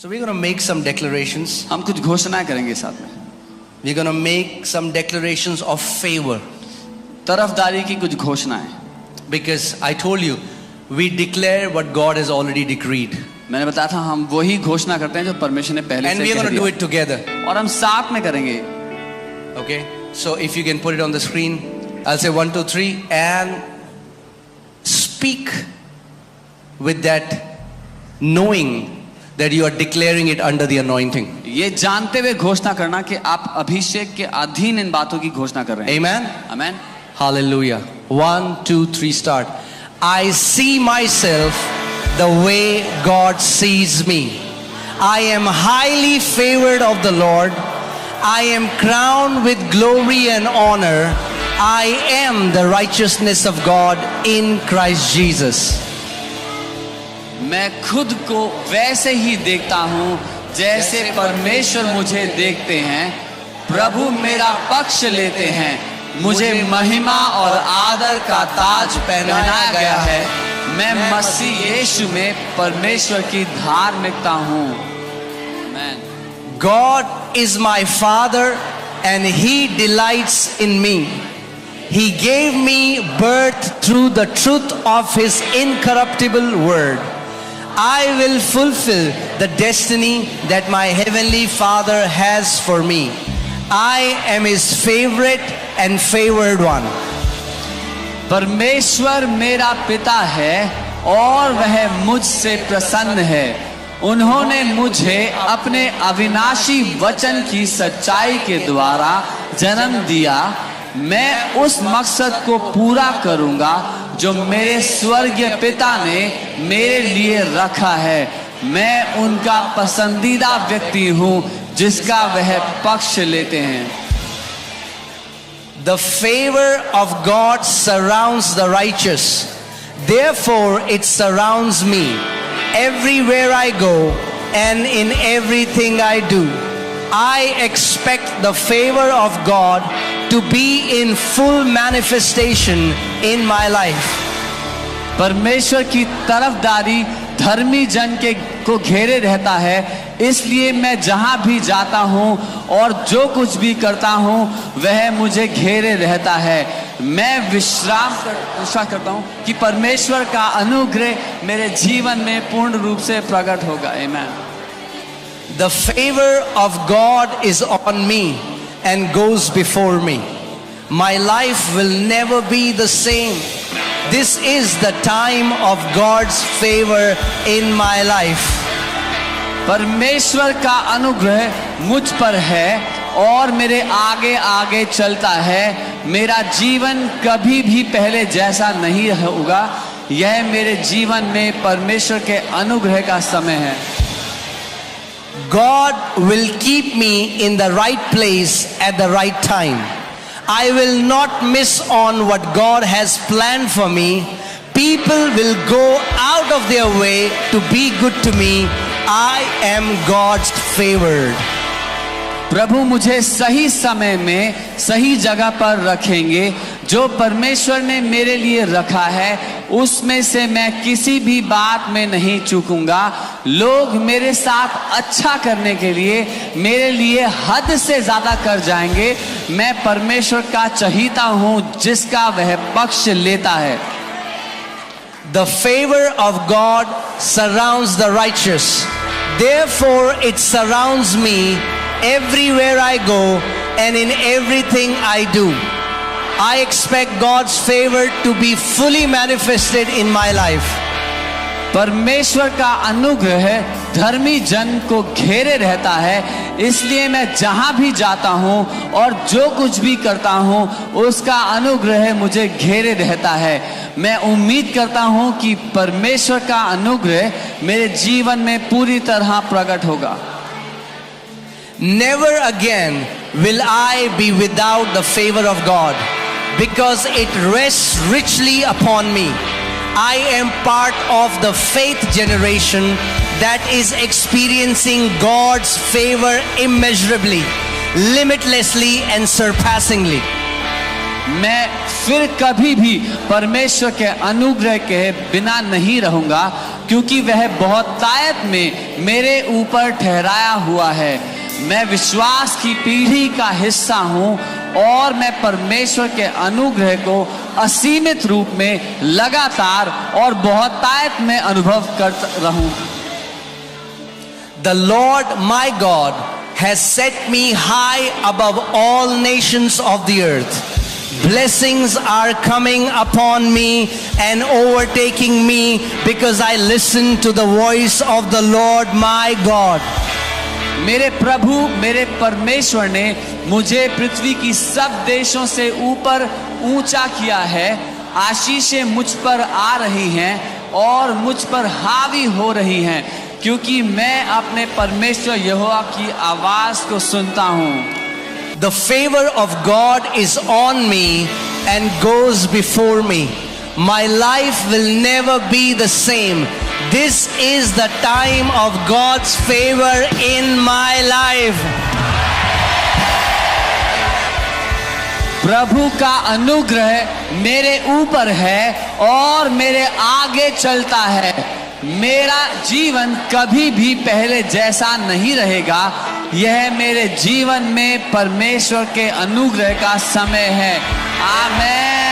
So we're going to make some declarations. हम कुछ घोषणाएं करेंगे साथ में. We're going to make some declarations of favor. तरफदारी की कुछ घोषणाएं. Because I told you, we declare what God has already decreed. मैंने बताया था हम वही घोषणा करते हैं जो परमेश्वर ने पहले से And we're going to do it together. और हम साथ में करेंगे. Okay? So if you can put it on the screen, I'll say 1, 2, 3 and speak with that knowing that you are declaring it under the anointing. ये जानते हुए घोषणा करना कि आप अभिषेक के अधीन इन बातों की घोषणा कर रहे हैं. Amen? Amen. Hallelujah. 1, 2, 3 start. I see myself the way God sees me. I am highly favored of the Lord. I am crowned with glory and honor. I am the righteousness of God in Christ Jesus. मैं खुद को वैसे ही देखता हूँ जैसे परमेश्वर मुझे देखते हैं. प्रभु मेरा पक्ष लेते हैं. मुझे महिमा और आदर का ताज पहनाया गया है. मैं मसीह यीशु में परमेश्वर की धार्मिकता हूँ. God is my Father and He delights in me. He gave me birth through the truth of His incorruptible word. I will fulfill the destiny that my heavenly Father has for me. I am His favorite and favored one. परमेश्वर मेरा पिता है और वह मुझसे प्रसन्न है. उन्होंने मुझे अपने अविनाशी वचन की सच्चाई के द्वारा जन्म दिया. मैं उस मकसद को पूरा करूंगा जो मेरे स्वर्गीय पिता ने मेरे लिए रखा है. मैं उनका पसंदीदा व्यक्ति हूं जिसका वह पक्ष लेते हैं. The favor of God surrounds the righteous. Therefore it surrounds me everywhere I go and in everything I do. I expect the favor of God to be in full manifestation in my life. परमेश्वर की तरफदारी धर्मी जन के को घेरे रहता है. इसलिए मैं जहां भी जाता हूं और जो कुछ भी करता हूं वह मुझे घेरे रहता है. मैं विश्वास करता हूं कि परमेश्वर का अनुग्रह मेरे जीवन में पूर्ण रूप से प्रकट होगा. आमीन. The favor of God is on me and goes before me. My life will never be the same. This is the time of God's favor in my life. परमेश्वर का अनुग्रह मुझ पर है और मेरे आगे आगे चलता है. मेरा जीवन कभी भी पहले जैसा नहीं होगा. यह मेरे जीवन में परमेश्वर के अनुग्रह का समय है. God will keep me in the right place at the right time. I will not miss on what God has planned for me. People will go out of their way to be good to me. I am God's favored. प्रभु मुझे सही समय में सही जगह पर रखेंगे. जो परमेश्वर ने मेरे लिए रखा है उसमें से मैं किसी भी बात में नहीं चूकूंगा. लोग मेरे साथ अच्छा करने के लिए मेरे लिए हद से ज्यादा कर जाएंगे. मैं परमेश्वर का चहीता हूं जिसका वह पक्ष लेता है. The favor of God surrounds the righteous. Therefore it surrounds me everywhere I go and in everything I do. I expect God's favor to be fully manifested in my life. परमेश्वर का अनुग्रह धर्मी जन को घेरे रहता है. इसलिए मैं जहां भी जाता हूं और जो कुछ भी करता हूं उसका अनुग्रह मुझे घेरे रहता है. मैं उम्मीद करता हूं कि परमेश्वर का अनुग्रह मेरे जीवन में पूरी तरह प्रकट होगा. Never again will I be without the favor of God, because it rests richly upon me. I am part of the faith generation that is experiencing God's favor immeasurably, limitlessly and surpassingly. मैं फिर कभी भी परमेश्वर के अनुग्रह के बिना नहीं रहूंगा क्योंकि वह बहुतायत में मेरे ऊपर ठहराया हुआ है। मैं विश्वास की पीढ़ी का हिस्सा हूँ और मैं परमेश्वर के अनुग्रह को असीमित रूप में लगातार और बहुतायत में अनुभव करता रहूं। The Lord my God has set me high above all nations of the earth. Blessings are coming upon me and overtaking me because I listen to the voice of the Lord my God. मेरे प्रभु मेरे परमेश्वर ने मुझे पृथ्वी की सब देशों से ऊपर ऊंचा किया है। आशीषें मुझ पर आ रही हैं और मुझ पर हावी हो रही हैं, क्योंकि मैं अपने परमेश्वर यहोवा की आवाज को सुनता हूँ। The favor of God is on me and goes before me. My life will never be the same. This is the time of God's favor in my life. प्रभु का अनुग्रह मेरे ऊपर है और मेरे आगे चलता है। मेरा जीवन कभी भी पहले जैसा नहीं रहेगा। यह मेरे जीवन में परमेश्वर के अनुग्रह का समय है। आमीन।